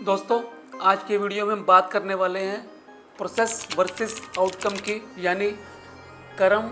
दोस्तों, आज के वीडियो में हम बात करने वाले हैं प्रोसेस वर्सेस आउटकम की, यानी कर्म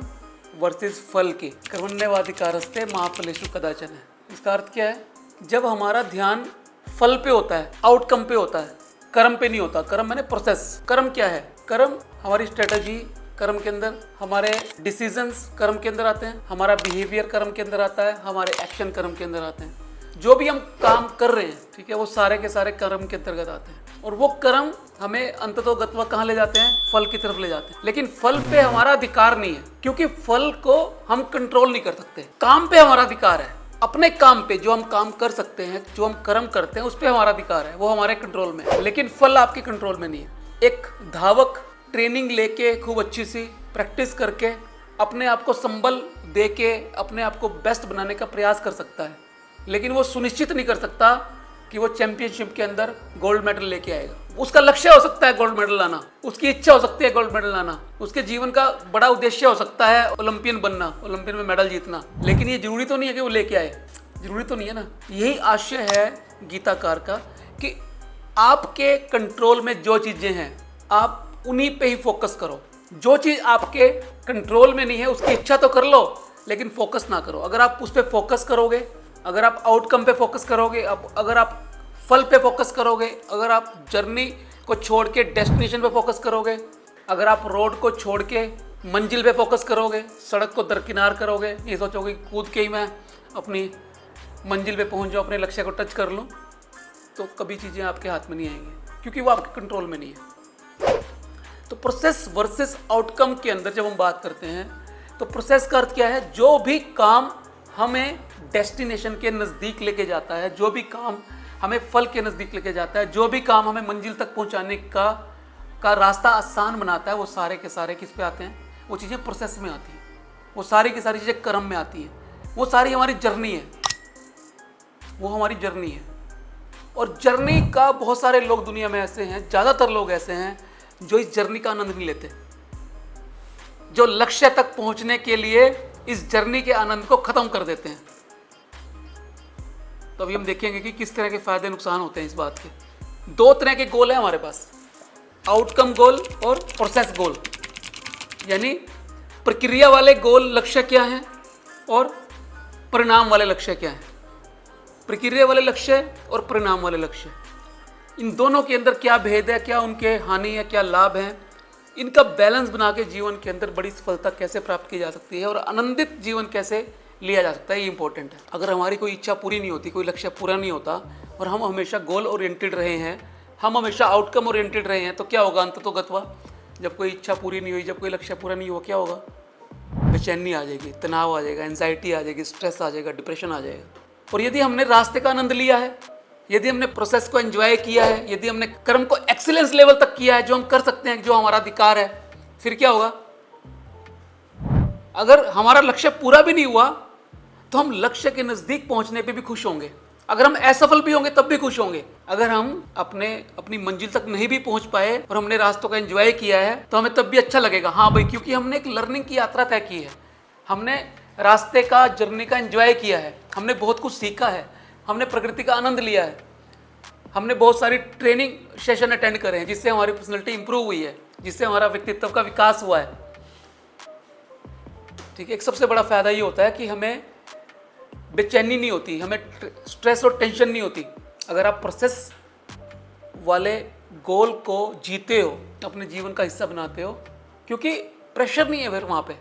वर्सेस फल की। कर्मण्येवाधिकारस्ते मा फलेषु कदाचन है। इसका अर्थ क्या है? जब हमारा ध्यान फल पे होता है, आउटकम पे होता है, कर्म पे नहीं होता। कर्म माने प्रोसेस। कर्म क्या है? कर्म हमारी स्ट्रेटजी कर्म के अंदर, हमारे डिसीजंस कर्म के अंदर आते हैं, हमारा बिहेवियर कर्म के अंदर आता है, हमारे एक्शन कर्म के अंदर आते हैं। जो भी हम काम कर रहे हैं, ठीक है, वो सारे के सारे कर्म के अंतर्गत आते हैं। और वो कर्म हमें अंततोगत्वा कहाँ ले जाते हैं? फल की तरफ ले जाते हैं। लेकिन फल पे हमारा अधिकार नहीं है, क्योंकि फल को हम कंट्रोल नहीं कर सकते। काम पे हमारा अधिकार है। अपने काम पे जो हम काम कर सकते हैं, जो हम कर्म करते हैं, उस पर हमारा अधिकार है, वो हमारे कंट्रोल में है। लेकिन फल आपके कंट्रोल में नहीं है। एक धावक ट्रेनिंग लेके, खूब अच्छी सी प्रैक्टिस करके, अपने आप को संबल दे के अपने आप को बेस्ट बनाने का प्रयास कर सकता है, लेकिन वो सुनिश्चित नहीं कर सकता कि वो चैंपियनशिप के अंदर गोल्ड मेडल लेके आएगा। उसका लक्ष्य हो सकता है गोल्ड मेडल लाना, उसकी इच्छा हो सकती है गोल्ड मेडल लाना, उसके जीवन का बड़ा उद्देश्य हो सकता है ओलंपियन बनना, ओलंपियन में मेडल जीतना। लेकिन ये जरूरी तो नहीं है कि वो लेके आए, जरूरी तो नहीं है ना। यही आशय है गीताकार का कि आपके कंट्रोल में जो चीजें हैं, आप उन्हीं पे ही फोकस करो। जो चीज आपके कंट्रोल में नहीं है, उसकी इच्छा तो कर लो, लेकिन फोकस ना करो। अगर आप उस पर फोकस करोगे, अगर आप आउटकम पे फोकस करोगे, अगर आप फल पे फोकस करोगे, अगर आप जर्नी को छोड़ के डेस्टिनेशन पे फोकस करोगे, अगर आप रोड को छोड़ के मंजिल पे फोकस करोगे, सड़क को दरकिनार करोगे, ये सोचोगे कूद के ही मैं अपनी मंजिल पे पहुंच जाऊँ, अपने लक्ष्य को टच कर लूँ, तो कभी चीज़ें आपके हाथ में नहीं आएंगी, क्योंकि वो आपके कंट्रोल में नहीं है। तो प्रोसेस वर्सेस आउटकम के अंदर जब हम बात करते हैं, तो प्रोसेस का अर्थ क्या है? जो भी काम हमें डेस्टिनेशन के नज़दीक लेके जाता है, जो भी काम हमें फल के नज़दीक लेके जाता है, जो भी काम हमें मंजिल तक पहुंचाने का रास्ता आसान बनाता है, वो सारे के सारे किस पे आते हैं? वो चीज़ें प्रोसेस में आती हैं। वो सारी की सारी चीज़ें कर्म में आती हैं। वो सारी हमारी जर्नी है, वो हमारी जर्नी है। और जर्नी का बहुत सारे लोग दुनिया में ऐसे हैं, ज़्यादातर लोग ऐसे हैं जो इस जर्नी का आनंद नहीं लेते, जो लक्ष्य तक पहुंचने के लिए इस जर्नी के आनंद को खत्म कर देते हैं। तो अभी हम देखेंगे कि किस तरह के फायदे नुकसान होते हैं इस बात के। दो तरह के गोल हैं हमारे पास, आउटकम गोल और प्रोसेस गोल। यानी प्रक्रिया वाले गोल लक्ष्य क्या हैं और परिणाम वाले लक्ष्य क्या हैं। प्रक्रिया वाले लक्ष्य और परिणाम वाले लक्ष्य, इन दोनों के अंदर क्या भेद है, क्या उनके हानि है, क्या लाभ है, इनका बैलेंस बना के जीवन के अंदर बड़ी सफलता कैसे प्राप्त की जा सकती है और आनंदित जीवन कैसे लिया जा सकता है, ये इंपॉर्टेंट है। अगर हमारी कोई इच्छा पूरी नहीं होती, कोई लक्ष्य पूरा नहीं होता और हम हमेशा गोल ओरिएंटेड रहे हैं, हम हमेशा आउटकम ओरिएंटेड रहे हैं, तो क्या होगा? अंततोगत्वा जब कोई इच्छा पूरी नहीं हुई, जब कोई लक्ष्य पूरा नहीं हुआ, क्या होगा? बेचैनी आ जाएगी, तनाव आ जाएगा, एंजाइटी आ जाएगी, स्ट्रेस आ जाएगा, डिप्रेशन आ जाएगा। और यदि हमने रास्ते का आनंद लिया है, यदि हमने प्रोसेस को एंजॉय किया है, यदि हमने कर्म को एक्सीलेंस लेवल तक किया है, जो हम कर सकते हैं, जो हमारा अधिकार है, फिर क्या होगा? अगर हमारा लक्ष्य पूरा भी नहीं हुआ तो हम लक्ष्य के नजदीक पहुंचने पे भी खुश होंगे। अगर हम असफल भी होंगे तब भी खुश होंगे। अगर हम अपनी मंजिल तक नहीं भी पहुंच पाए और हमने रास्तों का एंजॉय किया है, तो हमें तब भी अच्छा लगेगा। हाँ भाई, क्योंकि हमने एक लर्निंग की यात्रा तय की है, हमने रास्ते का, जर्नी का एंजॉय किया है, हमने बहुत कुछ सीखा है, हमने प्रकृति का आनंद लिया है, हमने बहुत सारी ट्रेनिंग सेशन अटेंड करे हैं, जिससे हमारी पर्सनैलिटी इंप्रूव हुई है, जिससे हमारा व्यक्तित्व का विकास हुआ है। ठीक है, एक सबसे बड़ा फायदा ये होता है कि हमें बेचैनी नहीं होती, हमें स्ट्रेस और टेंशन नहीं होती। अगर आप प्रोसेस वाले गोल को जीते हो, अपने जीवन का हिस्सा बनाते हो, क्योंकि प्रेशर नहीं है फिर वहाँ पे,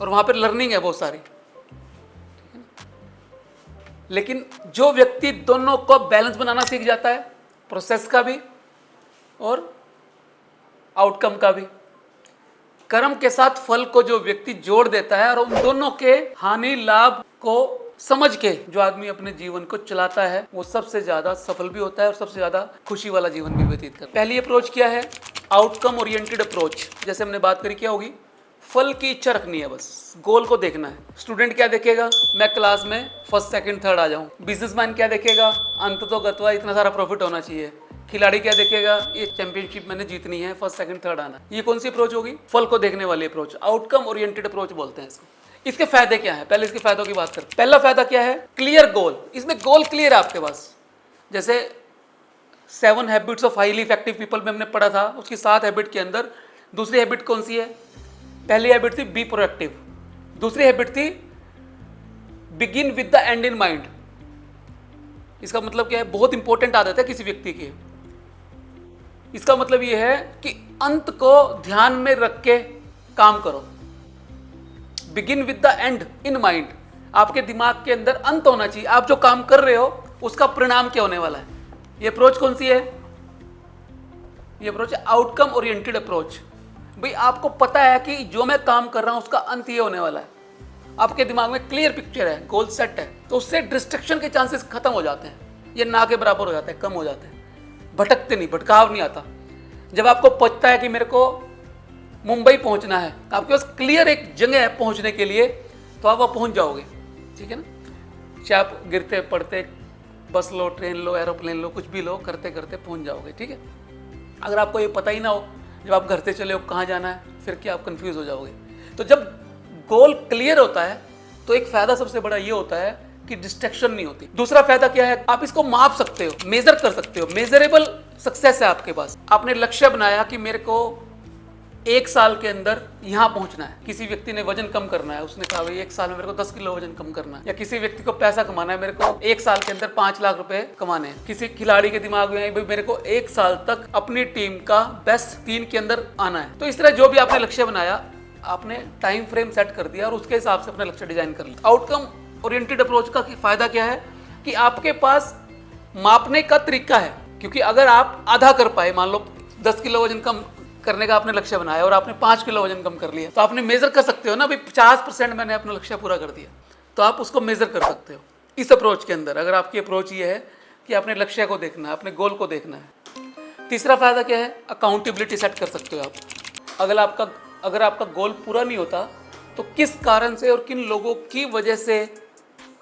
और वहाँ पे लर्निंग है बहुत सारी। लेकिन जो व्यक्ति दोनों को बैलेंस बनाना सीख जाता है, प्रोसेस का भी और आउटकम का भी, कर्म के साथ फल को जो व्यक्ति जोड़ देता है और उन दोनों के हानि लाभ को समझ के जो आदमी अपने जीवन को चलाता है, वो सबसे ज्यादा सफल भी होता है और सबसे ज्यादा खुशी वाला जीवन भी व्यतीत करता है। पहली अप्रोच क्या है? Outcome oriented approach. जैसे हमने बात करी, क्या होगी? फल की इच्छा रखनी है, बस गोल को देखना है। स्टूडेंट क्या देखेगा? मैं क्लास में फर्स्ट सेकंड थर्ड आ जाऊं। बिजनेसमैन क्या देखेगा? अंततोगत्वा इतना सारा प्रॉफिट होना चाहिए। खिलाड़ी क्या देखेगा? ये चैंपियनशिप मैंने जीतनी है, फर्स्ट सेकंड थर्ड आना। ये कौन सी अप्रोच होगी? फल को देखने वाली अप्रोच, आउटकम ओरिएंटेड अप्रोच बोलते हैं इसको। इसके फायदे क्या है? पहले इसके फायदों की बात करते हैं। पहला फायदा क्या है? Clear goal. इसमें गोल क्लियर है आपके पास। जैसे 7 habits of highly effective people में हमने पढ़ा था, उसकी 7 हैबिट के अंदर दूसरी हैबिट कौन सी है? पहली हैबिट थी बी प्रोएक्टिव, दूसरी हैबिट थी begin with the and in mind. इसका मतलब क्या है? बहुत इंपॉर्टेंट आदत है किसी व्यक्ति की। इसका मतलब यह है कि अंत को ध्यान में रख के काम करो। Begin with the and in mind, आपके दिमाग के अंदर अंत होना चाहिए। आप जो काम कर रहे हो उसका परिणाम क्या होने वाला है। ये अप्रोच कौन सी है? ये अप्रोच है आउटकम ओरिएंटेड अप्रोच। भाई आपको पता है कि जो मैं काम कर रहा हूं उसका अंत ये होने वाला है, आपके दिमाग में क्लियर पिक्चर है, गोल सेट है, तो उससे डिस्ट्रैक्शन के चांसेस खत्म हो जाते हैं। ये ना के बराबर हो जाते हैं, कम हो जाते हैं। भटकते नहीं, भटकाव नहीं आता। जब आपको पता है कि मेरे को मुंबई पहुंचना है, आपके पास क्लियर एक जगह है पहुंचने के लिए, तो आप वहाँ पहुंच जाओगे। ठीक है ना? चाहे आप गिरते पड़ते बस लो, ट्रेन लो, एरोप्लेन लो, कुछ भी लो, करते करते पहुंच जाओगे। ठीक है? अगर आपको ये पता ही ना हो जब आप घर से चले हो कहाँ जाना है, फिर क्या आप कंफ्यूज हो जाओगे। तो जब गोल क्लियर होता है तो एक फायदा सबसे बड़ा ये होता है कि डिस्ट्रैक्शन नहीं होती। दूसरा फायदा क्या है? आप इसको माप सकते हो, मेजर कर सकते हो। मेजरेबल सक्सेस है आपके पास। आपने लक्ष्य बनाया कि मेरे को 1 साल के अंदर यहाँ पहुंचना है। किसी व्यक्ति ने वजन कम करना है, उसने कहा भाई 1 साल में मेरे को 10 किलो वजन कम करना है। या किसी व्यक्ति को पैसा कमाना है, मेरे को 1 साल के अंदर 5 लाख रुपए कमाने हैं। किसी खिलाड़ी के दिमाग में भाई मेरे को 1 साल तक अपनी टीम का बेस्ट 3 के अंदर आना है। तो इस तरह जो भी आपने लक्ष्य बनाया, आपने टाइम फ्रेम सेट कर दिया और उसके हिसाब से अपना लक्ष्य डिजाइन कर लिया। आउटकम ओरिएंटेड अप्रोच का फायदा क्या है कि आपके पास मापने का तरीका है। क्योंकि अगर आप आधा कर पाए, मान लो 10 किलो वजन कम करने का आपने लक्ष्य बनाया और आपने 5 किलो वजन कम कर लिया, तो आपने मेजर कर सकते हो ना भाई 50% मैंने अपना लक्ष्य पूरा कर दिया, तो आप उसको मेजर कर सकते हो इस अप्रोच के अंदर। अगर आपकी अप्रोच ये है कि आपने लक्ष्य को देखना है, अपने गोल को देखना है। तीसरा फायदा क्या है? अकाउंटेबिलिटी सेट कर सकते हो आप। अगर आपका गोल पूरा नहीं होता तो किस कारण से और किन लोगों की वजह से,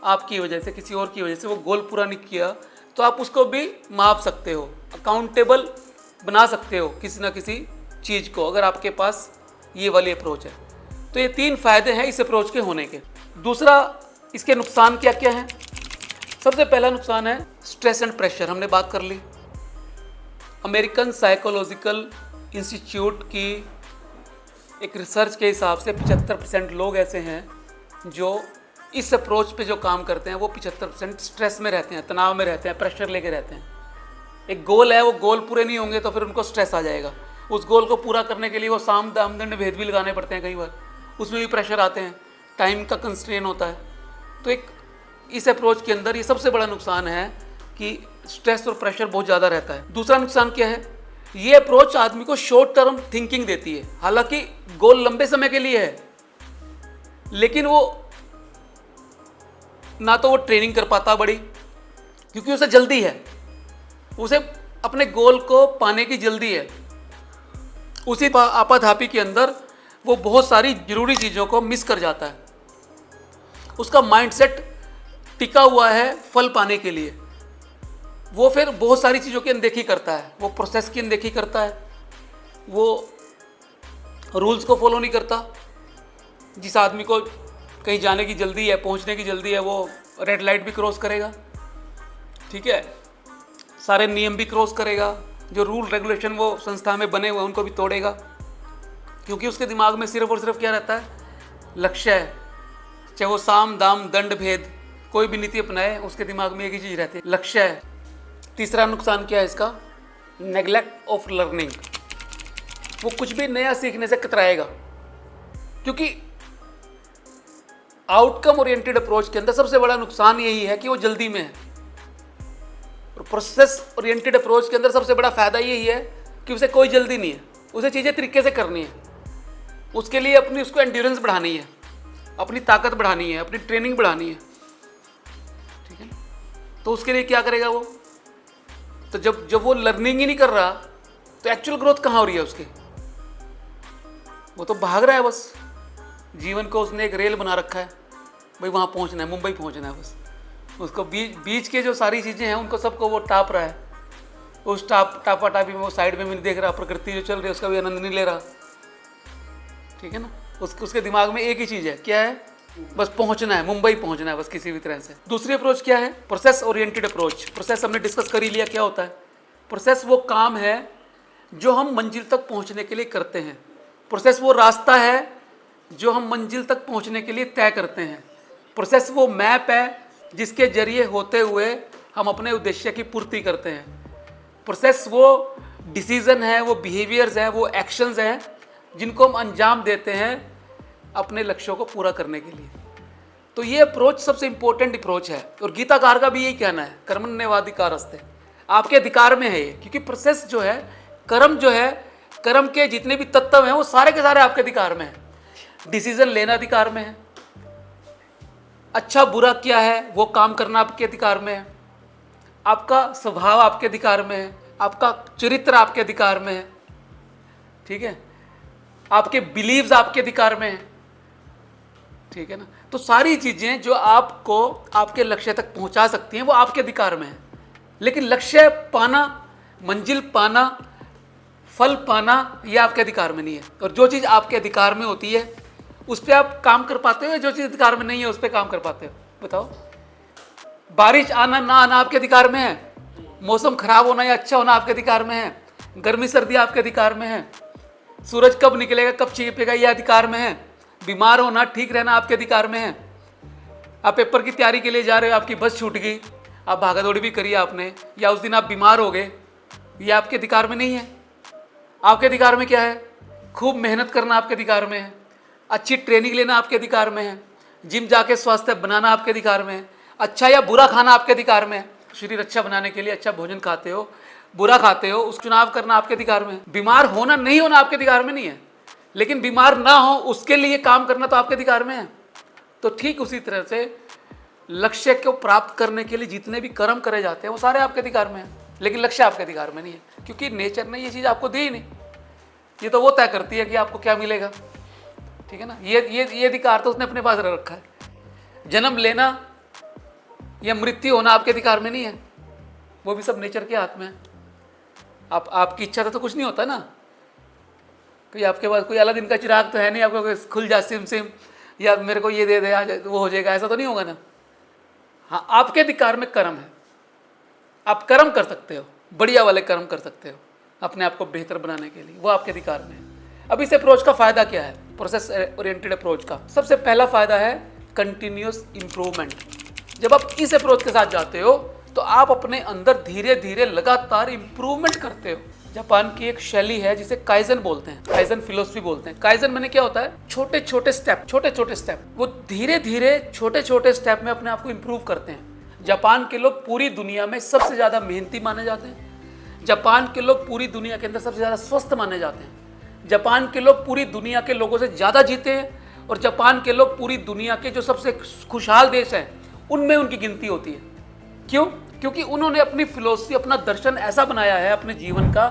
आपकी वजह से, किसी और की वजह से वो गोल पूरा नहीं किया, तो आप उसको भी माप सकते हो, अकाउंटेबल बना सकते हो किसी ना किसी चीज़ को, अगर आपके पास ये वाली अप्रोच है। तो ये 3 फायदे हैं इस अप्रोच के होने के। दूसरा, इसके नुकसान क्या क्या हैं? सबसे पहला नुकसान है स्ट्रेस एंड प्रेशर। हमने बात कर ली। अमेरिकन साइकोलॉजिकल इंस्टीट्यूट की एक रिसर्च के हिसाब से 75% लोग ऐसे हैं जो इस अप्रोच पे जो काम करते हैं वो 75% स्ट्रेस में रहते हैं, तनाव में रहते हैं, प्रेशर लेके रहते हैं। एक गोल है, वो गोल पूरे नहीं होंगे तो फिर उनको स्ट्रेस आ जाएगा। उस गोल को पूरा करने के लिए वो साम दाम दंड भेद भी लगाने पड़ते हैं कई बार, उसमें भी प्रेशर आते हैं, टाइम का कंस्ट्रेन होता है। तो एक इस अप्रोच के अंदर ये सबसे बड़ा नुकसान है कि स्ट्रेस और प्रेशर बहुत ज़्यादा रहता है। दूसरा नुकसान क्या है? ये अप्रोच आदमी को शॉर्ट टर्म थिंकिंग देती है। हालांकि गोल लंबे समय के लिए है, लेकिन वो ना तो वो ट्रेनिंग कर पाता बड़ी, क्योंकि उसे जल्दी है, उसे अपने गोल को पाने की जल्दी है। उसी आपाधापी के अंदर वो बहुत सारी जरूरी चीज़ों को मिस कर जाता है। उसका माइंडसेट टिका हुआ है फल पाने के लिए। वो फिर बहुत सारी चीज़ों की अनदेखी करता है, वो प्रोसेस की अनदेखी करता है, वो रूल्स को फॉलो नहीं करता। जिस आदमी को कहीं जाने की जल्दी है, पहुंचने की जल्दी है, वो रेड लाइट भी क्रॉस करेगा, ठीक है, सारे नियम भी क्रॉस करेगा, जो रूल रेगुलेशन वो संस्था में बने हुए उनको भी तोड़ेगा, क्योंकि उसके दिमाग में सिर्फ और सिर्फ क्या रहता है? लक्ष्य है। चाहे वो साम दाम दंड भेद कोई भी नीति अपनाए, उसके दिमाग में एक ही चीज़ रहती है, लक्ष्य है। तीसरा नुकसान क्या है इसका? Neglect of learning. वो कुछ भी नया सीखने से कतराएगा, क्योंकि आउटकम ओरिएंटेड अप्रोच के अंदर सबसे बड़ा नुकसान यही है कि वो जल्दी में है। और प्रोसेस ओरिएंटेड अप्रोच के अंदर सबसे बड़ा फायदा यही है कि उसे कोई जल्दी नहीं है, उसे चीज़ें तरीके से करनी है। उसके लिए अपनी उसको एंड्योरेंस बढ़ानी है, अपनी ताकत बढ़ानी है, अपनी ट्रेनिंग बढ़ानी है, ठीक है ना? तो उसके लिए क्या करेगा वो? तो जब वो लर्निंग ही नहीं कर रहा तो एक्चुअल ग्रोथ कहाँ हो रही है उसकी? वो तो भाग रहा है बस। जीवन को उसने एक रेल बना रखा है, भाई वहाँ पहुँचना है, मुंबई पहुँचना है बस। उसको बीच के जो सारी चीज़ें हैं उनको सबको वो टाप रहा है। उस टापाटापी में वो साइड में भी नहीं देख रहा, प्रकृति जो चल रही है उसका भी आनंद नहीं ले रहा, ठीक है ना? उसके दिमाग में एक ही चीज़ है, क्या है? बस पहुंचना है, मुंबई पहुंचना है बस किसी भी तरह से। दूसरी अप्रोच क्या है? Process oriented approach. प्रोसेस हमने डिस्कस कर ही लिया क्या होता है। प्रोसेस वो काम है जो हम मंजिल तक पहुंचने के लिए करते हैं। प्रोसेस वो रास्ता है जो हम मंजिल तक पहुंचने के लिए तय करते हैं। प्रोसेस वो मैप है जिसके जरिए होते हुए हम अपने उद्देश्य की पूर्ति करते हैं। प्रोसेस वो डिसीज़न है, वो बिहेवियर्स हैं, वो एक्शंस हैं जिनको हम अंजाम देते हैं अपने लक्ष्यों को पूरा करने के लिए। तो ये अप्रोच सबसे इंपॉर्टेंट अप्रोच है और गीताकार का भी यही कहना है, कर्मण्येवाधिकारस्ते, आपके अधिकार में है ये। क्योंकि प्रोसेस जो है, कर्म जो है, कर्म के जितने भी तत्व हैं वो सारे के सारे आपके अधिकार में है। डिसीजन लेना अधिकार में है, अच्छा बुरा क्या है वो काम करना आपके अधिकार में है, आपका स्वभाव आपके अधिकार में है, आपका चरित्र आपके अधिकार में है, ठीक है, आपके बिलीव्स आपके अधिकार में है, ठीक है ना। तो सारी चीज़ें जो आपको आपके लक्ष्य तक पहुंचा सकती हैं वो आपके अधिकार में है। लेकिन लक्ष्य पाना, मंजिल पाना, फल पाना ये आपके अधिकार में नहीं है। और जो चीज़ आपके अधिकार में होती है उस पर आप काम कर पाते हो, जो चीज़ अधिकार में नहीं है उस पर काम कर पाते हो? बताओ। बारिश आना ना आना आपके अधिकार में है, मौसम खराब होना या अच्छा होना आपके अधिकार में है, गर्मी सर्दी आपके अधिकार में है, सूरज कब निकलेगा कब छिपेगा ये अधिकार में है, बीमार होना ठीक रहना आपके अधिकार में है। आप पेपर की तैयारी के लिए जा रहे हो, आपकी बस छूट गई, आप भागा दौड़ी भी करी आपने, या उस दिन आप बीमार हो गए, ये आपके अधिकार में नहीं है। आपके अधिकार में क्या है? खूब मेहनत करना आपके अधिकार में है, अच्छी ट्रेनिंग लेना आपके अधिकार में है, जिम जाके स्वास्थ्य बनाना आपके अधिकार में है, अच्छा या बुरा खाना आपके अधिकार में है। शरीर अच्छा बनाने के लिए अच्छा भोजन खाते हो, बुरा खाते हो, उस चुनाव करना आपके अधिकार में है। बीमार होना नहीं होना आपके अधिकार में नहीं है, लेकिन बीमार ना हो उसके लिए काम करना तो आपके अधिकार में है। तो ठीक उसी तरह से लक्ष्य को प्राप्त करने के लिए जितने भी कर्म करे जाते हैं वो सारे आपके अधिकार में है, लेकिन लक्ष्य आपके अधिकार में नहीं है, क्योंकि नेचर ने ये चीज़ आपको दी ही नहीं। ये तो वो तय करती है कि आपको क्या मिलेगा, ठीक है ना। ये अधिकार तो उसने अपने पास रखा है। जन्म लेना या मृत्यु होना आपके अधिकार में नहीं है, वो भी सब नेचर के हाथ में है। आपकी इच्छा तो कुछ नहीं होता ना, कि आपके पास कोई अलादीन का चिराग तो है नहीं, आपको खुल जा सिम सिम या मेरे को ये दे दे आज वो हो जाएगा, ऐसा तो नहीं होगा ना। हाँ, आपके अधिकार में कर्म है, आप कर्म कर सकते हो, बढ़िया वाले कर्म कर सकते हो अपने आप को बेहतर बनाने के लिए, वो आपके अधिकार में है। अब इस अप्रोच का फ़ायदा क्या है? प्रोसेस ओरिएंटेड अप्रोच का सबसे पहला फ़ायदा है कंटिन्यूस इम्प्रूवमेंट। जब आप इस अप्रोच के साथ जाते हो तो आप अपने अंदर धीरे धीरे लगातार इम्प्रूवमेंट करते हो। जापान की एक शैली है जिसे काइजन बोलते हैं, काइजन फिलोसफी बोलते हैं। काइजन मैंने क्या होता है? छोटे छोटे स्टेप, वो धीरे धीरे छोटे छोटे स्टेप में अपने आप को इम्प्रूव करते हैं। जापान के लोग पूरी दुनिया में सबसे ज़्यादा मेहनती माने जाते हैं। जापान के लोग पूरी दुनिया के अंदर सबसे ज़्यादा स्वस्थ माने जाते हैं। जापान के लोग पूरी दुनिया के लोगों से ज़्यादा जीते हैं और जापान के लोग पूरी दुनिया के जो सबसे खुशहाल देश हैं उनमें उनकी गिनती होती है। क्यों? क्योंकि उन्होंने अपनी फिलोसफी, अपना दर्शन ऐसा बनाया है, अपने जीवन का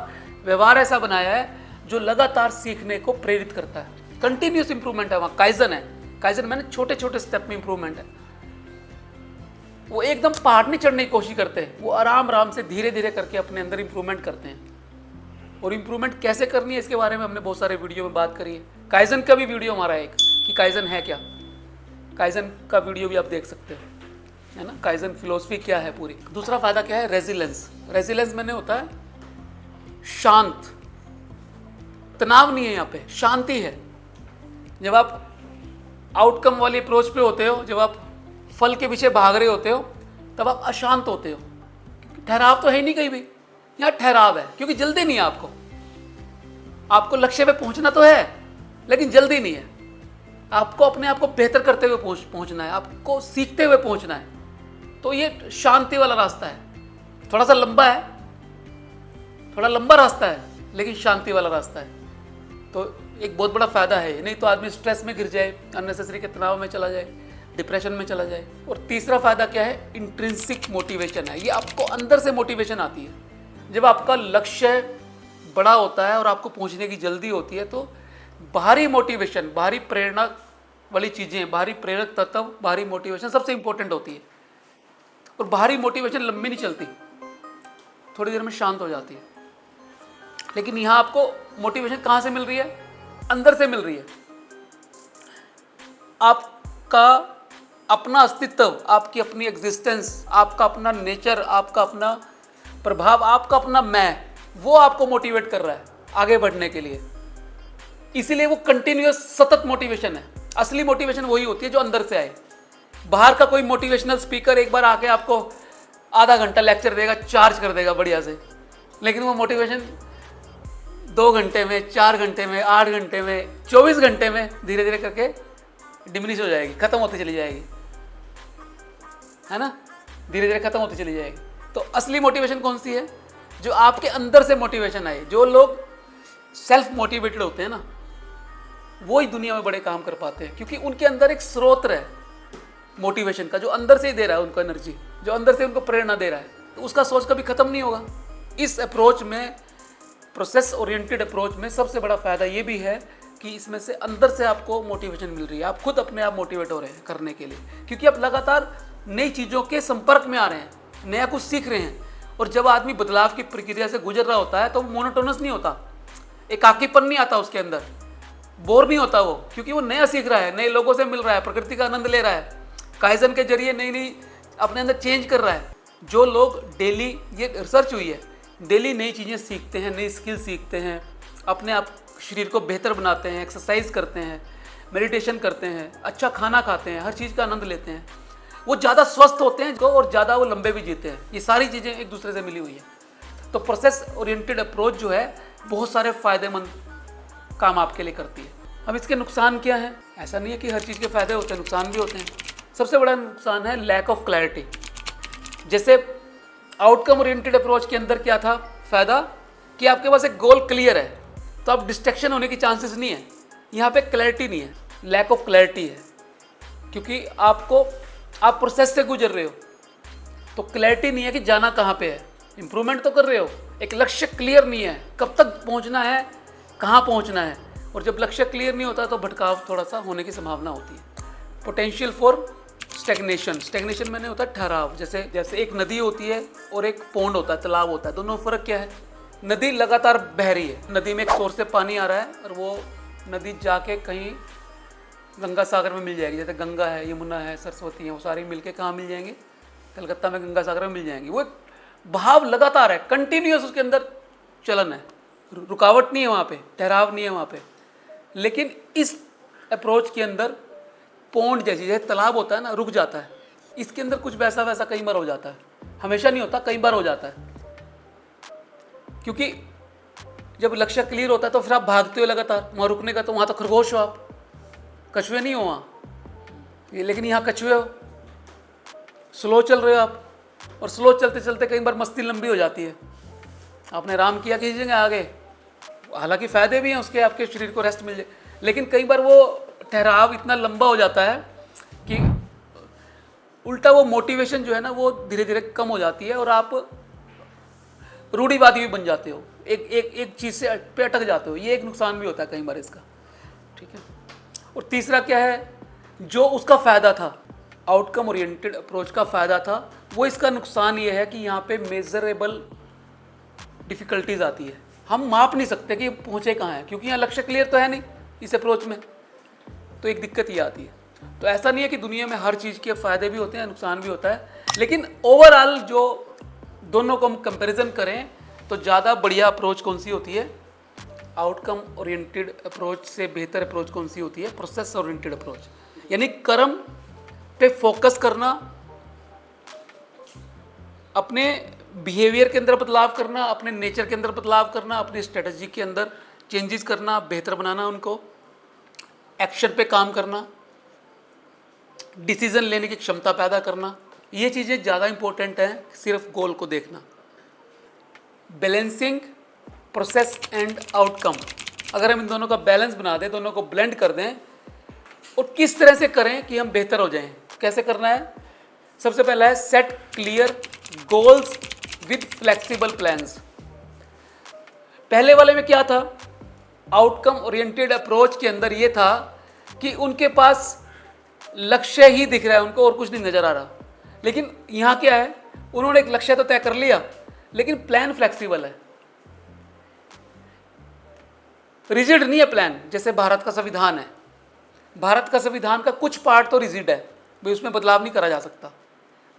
व्यवहार ऐसा बनाया है जो लगातार सीखने को प्रेरित करता है। कंटिन्यूस इंप्रूवमेंट है वहाँ, काइजन है। काइजन मैंने छोटे छोटे स्टेप में इंप्रूवमेंट है। वो एकदम पहाड़ नहीं चढ़ने की कोशिश करते हैं, वो आराम आराम से धीरे धीरे करके अपने अंदर इंप्रूवमेंट करते हैं। और इंप्रूवमेंट कैसे करनी है इसके बारे में हमने बहुत सारे वीडियो में बात करी है। काइजन का भी वीडियो हमारा एक, कि काइजन है क्या, काइजन का वीडियो भी आप देख सकते हो, है ना। काइजन फिलोसफी क्या है पूरी। दूसरा फायदा क्या है? रेजिलेंस। रेजिलेंस मैंने होता है शांत, तनाव नहीं है, यहाँ पे शांति है। जब आप आउटकम वाली अप्रोच पे होते हो, जब आप फल के पीछे भाग रहे होते हो, तब आप अशांत होते हो। ठहराव तो है ही नहीं कहीं भी, यहाँ ठहराव है क्योंकि जल्दी नहीं है आपको। आपको लक्ष्य पे पहुंचना तो है लेकिन जल्दी नहीं है। आपको अपने आप को बेहतर करते हुए पहुंचना है, आपको सीखते हुए पहुंचना है। तो ये शांति वाला रास्ता है। थोड़ा सा लंबा है, थोड़ा लंबा रास्ता है, लेकिन शांति वाला रास्ता है। तो एक बहुत बड़ा फायदा है। नहीं तो आदमी स्ट्रेस में गिर जाए, अननेसेसरी के तनाव में चला जाए, डिप्रेशन में चला जाए। और तीसरा फायदा क्या है? इंट्रिंसिक मोटिवेशन है। ये आपको अंदर से मोटिवेशन आती है। जब आपका लक्ष्य बड़ा होता है और आपको पहुंचने की जल्दी होती है तो बाहरी मोटिवेशन, बाहरी प्रेरणा वाली चीज़ें, बाहरी प्रेरक तत्व, बाहरी मोटिवेशन सबसे इंपॉर्टेंट होती है। और बाहरी मोटिवेशन लंबी नहीं चलती, थोड़ी देर में शांत हो जाती है। लेकिन यहाँ आपको मोटिवेशन कहाँ से मिल रही है? अंदर से मिल रही है। आपका अपना अस्तित्व, आपकी अपनी एग्जिस्टेंस, आपका अपना नेचर, आपका अपना प्रभाव आपका अपना मैं, वो आपको मोटिवेट कर रहा है आगे बढ़ने के लिए। इसीलिए वो कंटिन्यूअस सतत मोटिवेशन है। असली मोटिवेशन वही होती है जो अंदर से आए। बाहर का कोई मोटिवेशनल स्पीकर एक बार आके आपको आधा घंटा लेक्चर देगा, चार्ज कर देगा बढ़िया से, लेकिन वो मोटिवेशन 2 घंटे में, 4 घंटे में, 8 घंटे में, 24 घंटे में धीरे धीरे करके डिमिनिश हो जाएगी, खत्म होती चली जाएगी, है ना, धीरे धीरे खत्म होती चली जाएगी। तो असली मोटिवेशन कौन सी है? जो आपके अंदर से मोटिवेशन आए। जो लोग सेल्फ मोटिवेटेड होते हैं ना, वो ही दुनिया में बड़े काम कर पाते हैं, क्योंकि उनके अंदर एक स्रोत है मोटिवेशन का, जो अंदर से ही दे रहा है उनको एनर्जी, जो अंदर से उनको प्रेरणा दे रहा है। तो उसका सोच कभी खत्म नहीं होगा। इस अप्रोच में, प्रोसेस ओरिएंटेड अप्रोच में सबसे बड़ा फायदा ये भी है कि इसमें से अंदर से आपको मोटिवेशन मिल रही है। आप खुद अपने आप मोटिवेट हो रहे हैं करने के लिए, क्योंकि आप लगातार नई चीज़ों के संपर्क में आ रहे हैं, नया कुछ सीख रहे हैं। और जब आदमी बदलाव की प्रक्रिया से गुजर रहा होता है तो मोनोटोनस नहीं होता, एकाकीपन नहीं आता उसके अंदर, बोर नहीं होता वो, क्योंकि वो नया सीख रहा है, नए लोगों से मिल रहा है, प्रकृति का आनंद ले रहा है, काइजन के जरिए नई नई अपने अंदर चेंज कर रहा है। जो लोग डेली, ये रिसर्च हुई है, डेली नई चीज़ें सीखते हैं, नई स्किल सीखते हैं, अपने आप शरीर को बेहतर बनाते हैं, एक्सरसाइज करते हैं, मेडिटेशन करते हैं, अच्छा खाना खाते हैं, हर चीज़ का आनंद लेते हैं, वो ज़्यादा स्वस्थ होते हैं और ज़्यादा वो लंबे भी जीते हैं। ये सारी चीज़ें एक दूसरे से मिली हुई है। तो प्रोसेस ओरिएंटेड अप्रोच जो है बहुत सारे फ़ायदेमंद काम आपके लिए करती है। अब इसके नुकसान क्या हैं? ऐसा नहीं है कि हर चीज़ के फ़ायदे होते हैं, नुकसान भी होते हैं। सबसे बड़ा नुकसान है लैक ऑफ क्लैरिटी। जैसे आउटकम ओरिएंटेड अप्रोच के अंदर क्या था फ़ायदा, कि आपके पास एक गोल क्लियर है, तो आप डिस्ट्रैक्शन होने की चांसेस नहीं है। यहाँ पे क्लैरिटी नहीं है, लैक ऑफ क्लैरिटी है, क्योंकि आप प्रोसेस से गुजर रहे हो, तो क्लैरिटी नहीं है कि जाना कहाँ पे है। इंप्रूवमेंट तो कर रहे हो, एक लक्ष्य क्लियर नहीं है, कब तक पहुँचना है, कहाँ पहुँचना है। और जब लक्ष्य क्लियर नहीं होता तो भटकाव थोड़ा सा होने की संभावना होती है। पोटेंशियल फॉर स्टेग्नेशन, स्टेग्नेशन मैंने होता है ठहराव। जैसे एक नदी होती है और एक पौंड होता है, तालाब होता है, दोनों फ़र्क क्या है? नदी लगातार बह रही है, नदी में एक सोर्स से पानी आ रहा है और वो नदी जाके कहीं गंगा सागर में मिल जाएगी। जैसे गंगा है, यमुना है, सरस्वती है, वो सारी मिलके कहाँ मिल जाएंगे? कलकत्ता में गंगा सागर में मिल जाएंगी। वो एक बहाव लगातार है, कंटिन्यूस उसके अंदर चलन है, रुकावट नहीं है वहाँ पे, ठहराव नहीं है वहाँ पे। लेकिन इस अप्रोच के अंदर पौंड जैसे तालाब होता है ना, रुक जाता है। इसके अंदर कुछ वैसा कई बार हो जाता है, हमेशा नहीं होता, कई बार हो जाता है। क्योंकि जब लक्ष्य क्लियर होता है तो फिर आप भागते हो लगातार, वहाँ रुकने का तो वहाँ तो खरगोश हो आप, कछुए नहीं हो वहाँ। लेकिन यहाँ कछुए हो, स्लो चल रहे हो आप, और स्लो चलते चलते कई बार मस्ती लंबी हो जाती है। आपने आराम किया किसी जगह आगे, हालांकि फ़ायदे भी हैं उसके, आपके शरीर को रेस्ट मिल जाए, लेकिन कई बार वो ठहराव इतना लंबा हो जाता है कि उल्टा वो मोटिवेशन जो है ना वो धीरे धीरे कम हो जाती है और आप रूढ़िवादी भी बन जाते हो, एक चीज़ से पे अटक जाते हो। ये एक नुकसान भी होता है कई बार इसका, ठीक है। और तीसरा क्या है, जो उसका फ़ायदा था, आउटकम ओरिएंटेड अप्रोच का फ़ायदा था, वो इसका नुकसान ये है कि यहाँ पे मेजरेबल डिफ़िकल्टीज आती है। हम माप नहीं सकते कि पहुँचे कहाँ हैं, क्योंकि यहाँ लक्ष्य क्लियर तो है नहीं इस अप्रोच में, तो एक दिक्कत ये आती है। तो ऐसा नहीं है कि दुनिया में हर चीज़ के फ़ायदे भी होते हैं, नुकसान भी होता है, लेकिन ओवरऑल जो दोनों को हम कंपैरिजन करें तो ज़्यादा बढ़िया अप्रोच कौन सी होती है? आउटकम ओरिएंटेड अप्रोच से बेहतर अप्रोच कौन सी होती है? प्रोसेस ओरिएंटेड अप्रोच, यानी कर्म पे फोकस करना, अपने बिहेवियर के अंदर बदलाव करना, अपने नेचर के अंदर बदलाव करना, अपनी स्ट्रेटजी के अंदर चेंजेस करना, बेहतर बनाना उनको, एक्शन पे काम करना, डिसीजन लेने की क्षमता पैदा करना। ये चीज़ें ज़्यादा इंपॉर्टेंट हैं सिर्फ गोल को देखना। बैलेंसिंग प्रोसेस एंड आउटकम, अगर हम इन दोनों का बैलेंस बना दें, दोनों को ब्लेंड कर दें, और किस तरह से करें कि हम बेहतर हो जाएं, कैसे करना है? सबसे पहला है set clear goals with flexible plans. पहले वाले में क्या था? आउटकम ओरिएंटेड अप्रोच के अंदर ये था कि उनके पास लक्ष्य ही दिख रहा है, उनको और कुछ नहीं नजर आ रहा। लेकिन यहाँ क्या है, उन्होंने एक लक्ष्य तो तय कर लिया, लेकिन प्लान फ्लेक्सिबल है, रिजिड नहीं है प्लान। जैसे भारत का संविधान है, भारत का संविधान का कुछ पार्ट तो रिजिड है भाई, उसमें बदलाव नहीं करा जा सकता।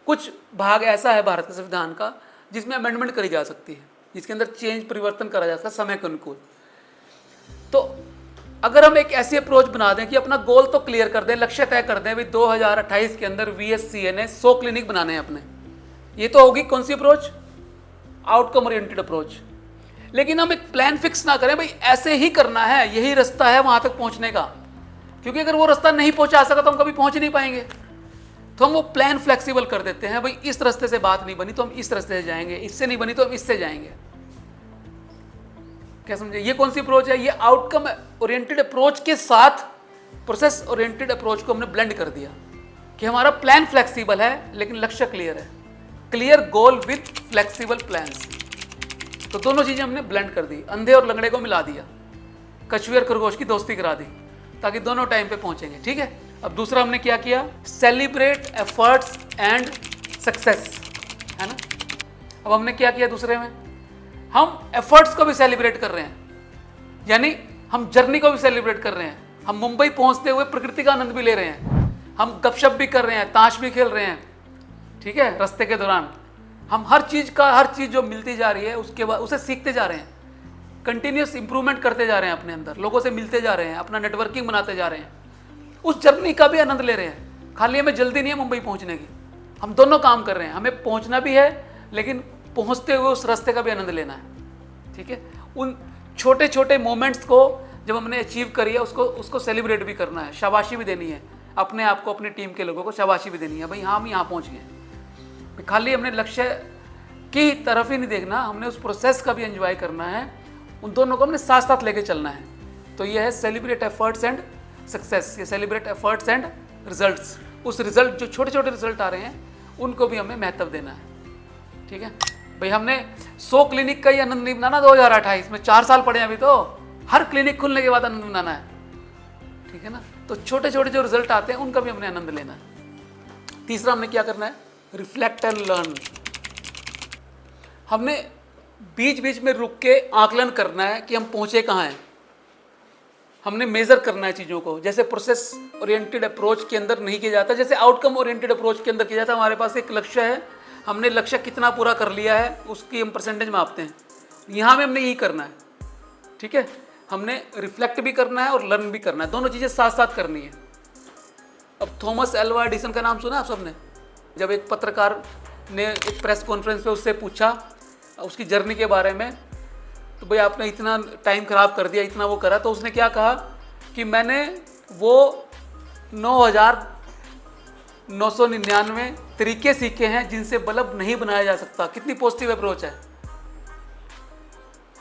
कुछ भाग ऐसा है भारत के संविधान का जिसमें अमेंडमेंट करी जा सकती है, जिसके अंदर चेंज परिवर्तन करा जा सकता है समय के अनुकूल। तो अगर हम एक ऐसी अप्रोच बना दें कि अपना गोल तो क्लियर कर दें, लक्ष्य तय कर दें, भाई 2028 के अंदर VSCA ने 100 क्लिनिक बनाने हैं अपने, ये तो होगी कौन सी अप्रोच? Outcome oriented approach. लेकिन हम एक प्लान फिक्स ना करें, भाई ऐसे ही करना है, यही रास्ता है वहां तक पहुंचने का, क्योंकि अगर वो रास्ता नहीं पहुंचा सका तो हम कभी पहुंच नहीं पाएंगे। तो हम वो प्लान फ्लेक्सिबल कर देते हैं, भाई इस रास्ते से बात नहीं बनी तो हम इस रास्ते से जाएंगे, इससे नहीं बनी तो हम इससे जाएंगे। क्या समझे? ये कौन सी अप्रोच है? ये आउटकम ओरिएंटेड अप्रोच के साथ प्रोसेस ओरिएंटेड अप्रोच को हमने ब्लेंड कर दिया कि हमारा प्लान फ्लेक्सिबल है लेकिन लक्ष्य क्लियर है। Clear goal with flexible plans. तो दोनों चीजें हमने ब्लेंड कर दी, अंधे और लंगड़े को मिला दिया, कछुए और खरगोश की दोस्ती करा दी, ताकि दोनों टाइम पे पहुंचेंगे। ठीक है। अब दूसरा हमने क्या किया? सेलिब्रेट एफर्ट्स एंड सक्सेस, है ना। अब हमने क्या किया दूसरे में? हम एफर्ट्स को भी सेलिब्रेट कर रहे हैं, यानी हम जर्नी को भी सेलिब्रेट कर रहे हैं। हम मुंबई पहुंचते हुए प्रकृति का आनंद भी ले रहे हैं, हम गपशप भी कर रहे हैं, ताश भी खेल रहे हैं, ठीक है, रास्ते के दौरान। हम हर चीज जो मिलती जा रही है उसके बाद उसे सीखते जा रहे हैं, कंटिन्यूस इंप्रूवमेंट करते जा रहे हैं अपने अंदर, लोगों से मिलते जा रहे हैं, अपना नेटवर्किंग बनाते जा रहे हैं, उस जर्नी का भी आनंद ले रहे हैं। खाली हमें जल्दी नहीं है मुंबई पहुंचने की, हम दोनों काम कर रहे हैं। हमें पहुंचना भी है लेकिन पहुंचते हुए उस रास्ते का भी आनंद लेना है। ठीक है। उन छोटे छोटे मोमेंट्स को जब हमने अचीव करी है उसको सेलिब्रेट भी करना है, शाबाशी भी देनी है अपने आप को, अपनी टीम के लोगों को शाबाशी भी देनी है, भाई हाँ हम यहाँ पहुँच गए। खाली हमने लक्ष्य की तरफ ही नहीं देखना, हमने उस प्रोसेस का भी एंजॉय करना है, उन दोनों को हमने साथ साथ लेके चलना है। तो ये है सेलिब्रेट एफर्ट्स एंड सक्सेस। ये सेलिब्रेट एफर्ट्स एंड रिजल्ट्स, उस रिजल्ट जो छोटे छोटे रिजल्ट आ रहे हैं उनको भी हमें महत्व देना है। ठीक है भाई, हमने 100 क्लिनिक का ही आनंद नहीं बनाना 2028 में, 4 साल पड़े अभी, तो हर क्लिनिक खुलने के बाद आनंद बनाना है। ठीक है ना। तो छोटे छोटे जो रिजल्ट आते हैं उनका भी हमने आनंद लेना है। तीसरा हमने क्या करना है? Reflect and learn. हमने बीच बीच में रुक के आकलन करना है कि हम पहुंचे कहाँ हैं। हमने मेजर करना है चीज़ों को, जैसे प्रोसेस ओरिएंटेड अप्रोच के अंदर नहीं किया जाता, जैसे आउटकम ओरिएंटेड अप्रोच के अंदर किया जाता है। हमारे पास एक लक्ष्य है, हमने लक्ष्य कितना पूरा कर लिया है उसकी हम परसेंटेज मापते हैं। यहाँ में हमने यही करना है। ठीक है। हमने रिफ्लेक्ट भी करना है और लर्न भी करना है, दोनों चीज़ें साथ साथ करनी है। अब थॉमस एल्वा एडिसन का नाम सुना आप सबने? जब एक पत्रकार ने एक प्रेस कॉन्फ्रेंस पे उससे पूछा उसकी जर्नी के बारे में, तो भाई आपने इतना टाइम खराब कर दिया, इतना वो करा, तो उसने क्या कहा कि मैंने वो 9,999 तरीके सीखे हैं जिनसे बल्ब नहीं बनाया जा सकता। कितनी पॉजिटिव अप्रोच है,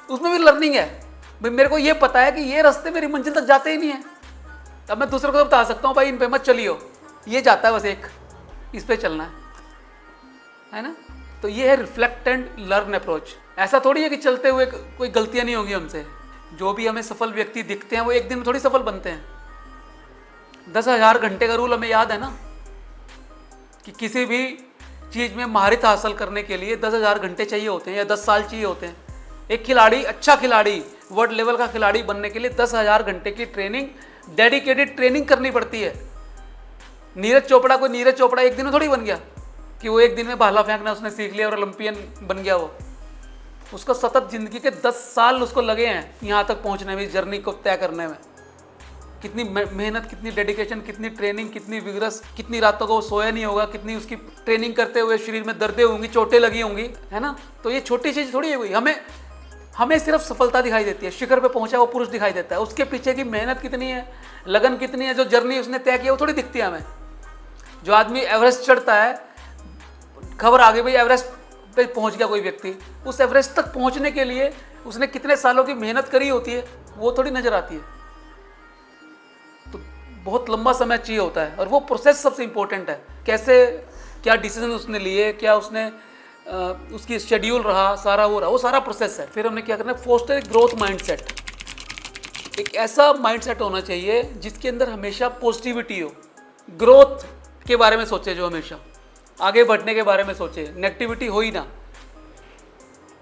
उसमें भी लर्निंग है। भाई मेरे को ये पता है कि ये रास्ते मेरी मंजिल तक जाते ही नहीं है, तब मैं दूसरों को बता सकता हूँ भाई इन पे मत चलियो, ये जाता है बस एक, इस पे चलना है ना। तो ये है रिफ्लेक्ट एंड लर्न अप्रोच। ऐसा थोड़ी है कि चलते हुए कोई गलतियां नहीं होंगी हमसे। जो भी हमें सफल व्यक्ति दिखते हैं वो एक दिन में थोड़ी सफल बनते हैं। 10,000 घंटे का रूल हमें याद है ना, कि किसी भी चीज़ में महारत हासिल करने के लिए 10,000 घंटे चाहिए होते हैं या 10 साल चाहिए होते हैं। एक खिलाड़ी, अच्छा खिलाड़ी, वर्ल्ड लेवल का खिलाड़ी बनने के लिए 10,000 घंटे की ट्रेनिंग, डेडिकेटेड ट्रेनिंग करनी पड़ती है। नीरज चोपड़ा एक दिन में थोड़ी बन गया कि वो एक दिन में भाला फेंकना उसने सीख लिया और ओलंपियन बन गया। वो उसको सतत जिंदगी के 10 साल उसको लगे हैं यहाँ तक पहुँचने में, जर्नी को तय करने में। कितनी मेहनत, कितनी डेडिकेशन, कितनी ट्रेनिंग, कितनी विग्रस, कितनी रातों को वो सोया नहीं होगा, कितनी उसकी ट्रेनिंग करते हुए शरीर में दर्दें होंगी, चोटें लगी होंगी, है ना। तो ये छोटी चीज़ थोड़ी है कोई। हमें सिर्फ सफलता दिखाई देती है, शिखर पे पहुंचा वो पुरुष दिखाई देता है, उसके पीछे की मेहनत कितनी है, लगन कितनी है, जो जर्नी उसने तय किया वो थोड़ी दिखती है हमें। जो आदमी एवरेस्ट चढ़ता है, खबर आ गई भाई एवरेस्ट पे पहुंच गया कोई व्यक्ति, उस एवरेस्ट तक पहुंचने के लिए उसने कितने सालों की मेहनत करी होती है वो थोड़ी नजर आती है। तो बहुत लंबा समय चाहिए होता है और वो प्रोसेस सबसे इंपॉर्टेंट है। कैसे, क्या डिसीजन उसने लिए, क्या उसने उसकी शेड्यूल रहा, सारा वो सारा प्रोसेस है। फिर हमने क्या करना है? Foster growth mindset. एक ऐसा माइंडसेट होना चाहिए जिसके अंदर हमेशा पॉजिटिविटी हो, ग्रोथ के बारे में सोचे, जो हमेशा आगे बढ़ने के बारे में सोचे, नेगेटिविटी हो ही ना।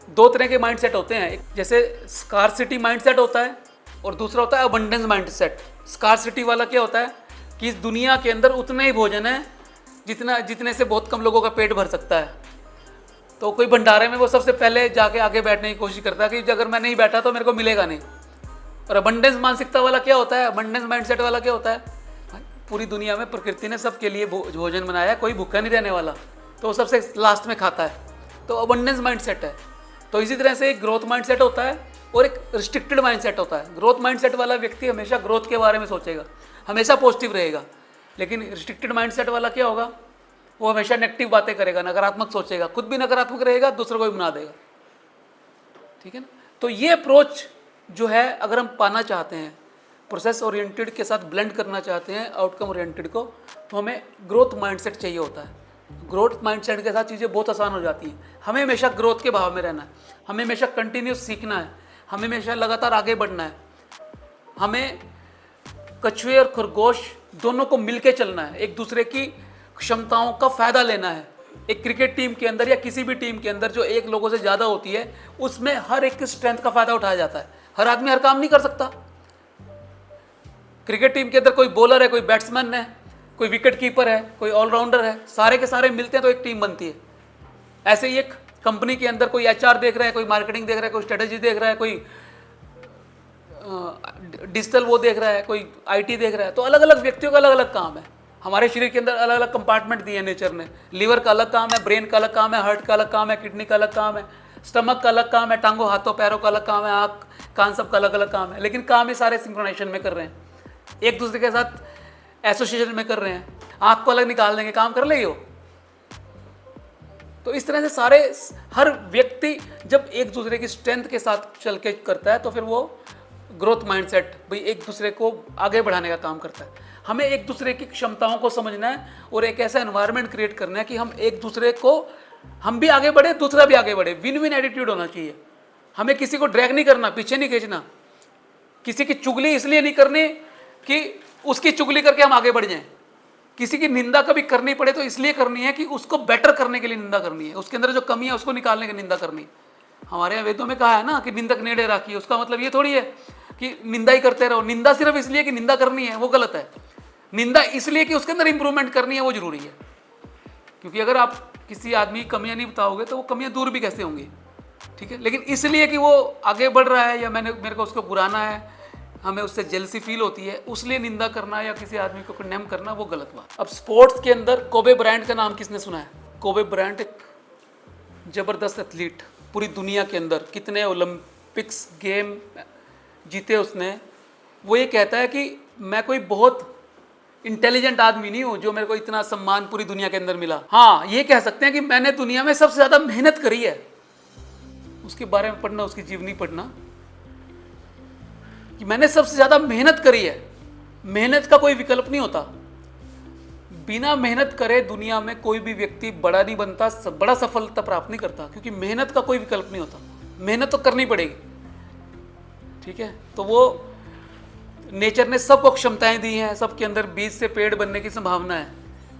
2 तरह के माइंडसेट होते हैं, एक जैसे स्कार्सिटी माइंडसेट होता है और दूसरा होता है अबंडेंस माइंडसेट। स्कार्सिटी वाला क्या होता है कि इस दुनिया के अंदर उतना ही भोजन है जितने से बहुत कम लोगों का पेट भर सकता है। तो कोई भंडारे में वो सबसे पहले जाके आगे बैठने की कोशिश करता है कि अगर मैं नहीं बैठा तो मेरे को मिलेगा नहीं। और अबंडेंस मानसिकता वाला क्या होता है, अबंडेंस माइंडसेट वाला क्या होता है, पूरी दुनिया में प्रकृति ने सबके लिए भोजन बनाया, कोई भूखा नहीं रहने वाला, तो वो सबसे लास्ट में खाता है, तो अबंडेंस माइंडसेट है। तो इसी तरह से एक ग्रोथ माइंडसेट होता है और एक रिस्ट्रिक्टेड माइंडसेट होता है। ग्रोथ माइंडसेट वाला व्यक्ति हमेशा ग्रोथ के बारे में सोचेगा, हमेशा पॉजिटिव रहेगा। लेकिन रिस्ट्रिक्टेड माइंडसेट वाला क्या होगा, वो हमेशा नेगेटिव बातें करेगा, नकारात्मक सोचेगा, खुद भी नकारात्मक रहेगा, दूसरों को भी बना देगा। ठीक है ना। तो ये अप्रोच जो है, अगर हम पाना चाहते हैं, प्रोसेस ओरिएंटेड के साथ ब्लेंड करना चाहते हैं आउटकम ओरिएंटेड को, तो हमें ग्रोथ माइंडसेट चाहिए होता है। ग्रोथ माइंडसेट के साथ चीज़ें बहुत आसान हो जाती हैं। हमें हमेशा ग्रोथ के भाव में रहना है, हमें हमेशा कंटिन्यूस सीखना है, हमें हमेशा लगातार आगे बढ़ना है। हमें कछुए और खरगोश दोनों को मिलके चलना है, एक दूसरे की क्षमताओं का फायदा लेना है। एक क्रिकेट टीम के अंदर या किसी भी टीम के अंदर जो एक लोगों से ज़्यादा होती है, उसमें हर एक की स्ट्रेंथ का फायदा उठाया जाता है। हर आदमी हर काम नहीं कर सकता। क्रिकेट टीम के अंदर कोई बॉलर है, कोई बैट्समैन है, कोई विकेट कीपर है, कोई ऑलराउंडर है, सारे के सारे मिलते हैं तो एक टीम बनती है। ऐसे ही एक कंपनी के अंदर कोई एचआर देख रहा है, कोई मार्केटिंग देख रहा है, कोई स्ट्रेटेजी देख रहा है, कोई डिजिटल वो देख रहा है, कोई आईटी देख रहा है, तो अलग अलग व्यक्तियों का अलग अलग काम है। हमारे शरीर के अंदर अलग अलग कंपार्टमेंट दिए हैं नेचर ने। लीवर का अलग काम है, ब्रेन का अलग काम है, हार्ट का अलग काम है, किडनी का अलग काम है, स्टमक का अलग काम है, टांगों हाथों पैरों का अलग काम है, आँख कान सब का अलग अलग काम है। लेकिन काम ये सारे सिंक्रोनाइजेशन में कर रहे हैं, एक दूसरे के साथ एसोसिएशन में कर रहे हैं। आँख को अलग निकाल देंगे, काम कर लेगी वो। तो इस तरह से सारे हर व्यक्ति जब एक दूसरे की स्ट्रेंथ के साथ चल के करता है तो फिर वो ग्रोथ माइंडसेट भाई एक दूसरे को आगे बढ़ाने का काम करता है। हमें एक दूसरे की क्षमताओं को समझना है और एक ऐसा एनवायरनमेंट क्रिएट करना है कि हम एक दूसरे को, हम भी आगे बढ़े, दूसरा भी आगे बढ़े। विन विन एटीट्यूड होना चाहिए। हमें किसी को ड्रैग नहीं करना, पीछे नहीं खींचना। किसी की चुगली इसलिए नहीं करनी कि उसकी चुगली करके हम आगे बढ़ जाएं। किसी की निंदा कभी करनी पड़े तो इसलिए करनी है कि उसको बेटर करने के लिए निंदा करनी है, उसके अंदर जो कमी है उसको निकालने की निंदा करनी। हमारे यहाँ वेदों में कहा है ना कि निंदक नेड़े राखिए। उसका मतलब ये थोड़ी है कि निंदा ही करते रहो। निंदा सिर्फ इसलिए कि निंदा करनी है, वो गलत है। निंदा इसलिए कि उसके अंदर इंप्रूवमेंट करनी है, वो जरूरी है। क्योंकि अगर आप किसी आदमी की कमियां नहीं बताओगे तो वो कमियां दूर भी कैसे होंगी। ठीक है। लेकिन इसलिए कि वो आगे बढ़ रहा है या मेरे को उसको बुराना है, हमें उससे जेलसी फील होती है, उसलिए निंदा करना या किसी आदमी को कंडेम करना, वो गलत बात। अब स्पोर्ट्स के अंदर कोबे ब्रायंट का नाम किसने सुना है? कोबे ब्रायंट एक जबरदस्त एथलीट, पूरी दुनिया के अंदर कितने ओलंपिक्स गेम जीते उसने। वो ये कहता है कि मैं कोई बहुत इंटेलिजेंट आदमी नहीं हूँ जो मेरे को इतना सम्मान पूरी दुनिया के अंदर मिला। हाँ, ये कह सकते हैं कि मैंने दुनिया में सबसे ज़्यादा मेहनत करी है। उसके बारे में पढ़ना, उसकी जीवनी पढ़ना कि मैंने सबसे ज़्यादा मेहनत करी है। मेहनत का कोई विकल्प नहीं होता। बिना मेहनत करे दुनिया में कोई भी व्यक्ति बड़ा नहीं बनता, बड़ा सफलता प्राप्त नहीं करता, क्योंकि मेहनत का कोई विकल्प नहीं होता। मेहनत तो करनी पड़ेगी। ठीक है। तो वो नेचर ने सबको क्षमताएं दी हैं, सबके अंदर बीज से पेड़ बनने की संभावना है,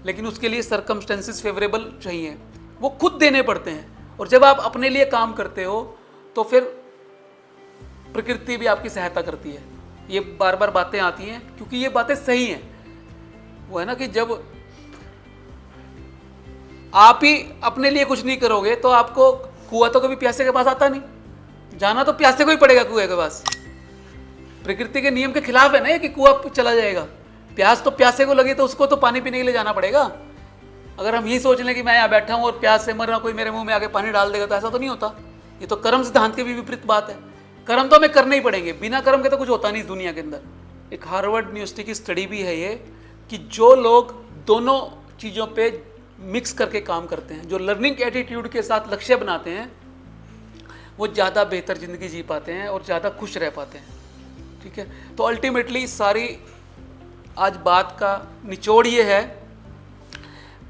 लेकिन उसके लिए सर्कमस्टेंसेस फेवरेबल चाहिए, वो खुद देने पड़ते हैं। और जब आप अपने लिए काम करते हो तो फिर प्रकृति भी आपकी सहायता करती है। ये बार बार बातें आती हैं क्योंकि ये बातें सही हैं। वो है ना कि जब आप ही अपने लिए कुछ नहीं करोगे तो आपको कुआं तो कभी प्यासे के पास आता नहीं, जाना तो प्यासे को ही पड़ेगा कुएं के पास। प्रकृति के नियम के खिलाफ है ना ये कि कुआं चला जाएगा। प्यास तो प्यासे को लगी तो उसको तो पानी पीने के लिए जाना पड़ेगा। अगर हम यही सोच लें कि मैं यहाँ बैठा हूँ और प्यास से मर रहा हूँ, कोई मेरे मुंह में आके पानी डाल देगा, तो ऐसा तो नहीं होता। ये तो कर्म सिद्धांत के भी विपरीत बात है। कर्म तो हमें करने ही पड़ेंगे, बिना कर्म के तो कुछ होता नहीं इस दुनिया के अंदर। एक हार्वर्ड यूनिवर्सिटी की स्टडी भी है ये कि जो लोग दोनों चीज़ों पे मिक्स करके काम करते हैं, जो लर्निंग एटीट्यूड के साथ लक्ष्य बनाते हैं, वो ज़्यादा बेहतर ज़िंदगी जी पाते हैं और ज़्यादा खुश रह पाते हैं। ठीक है। तो अल्टीमेटली सारी आज बात का निचोड़ ये है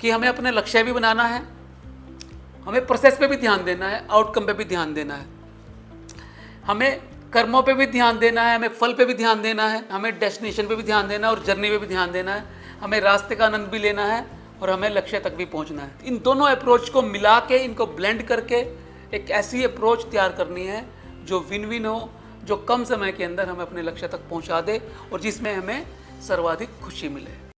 कि हमें अपने लक्ष्य भी बनाना है, हमें प्रोसेस पे भी ध्यान देना है, आउटकम पे भी ध्यान देना है, हमें कर्मों पे भी ध्यान देना है, हमें फल पे भी ध्यान देना है, हमें डेस्टिनेशन पे भी ध्यान देना है और जर्नी पे भी ध्यान देना है, हमें रास्ते का आनंद भी लेना है और हमें लक्ष्य तक भी पहुंचना है। इन दोनों अप्रोच को मिला के, इनको ब्लेंड करके एक ऐसी अप्रोच तैयार करनी है जो विन विन हो, जो कम समय के अंदर हमें अपने लक्ष्य तक पहुंचा दे और जिसमें हमें सर्वाधिक खुशी मिले।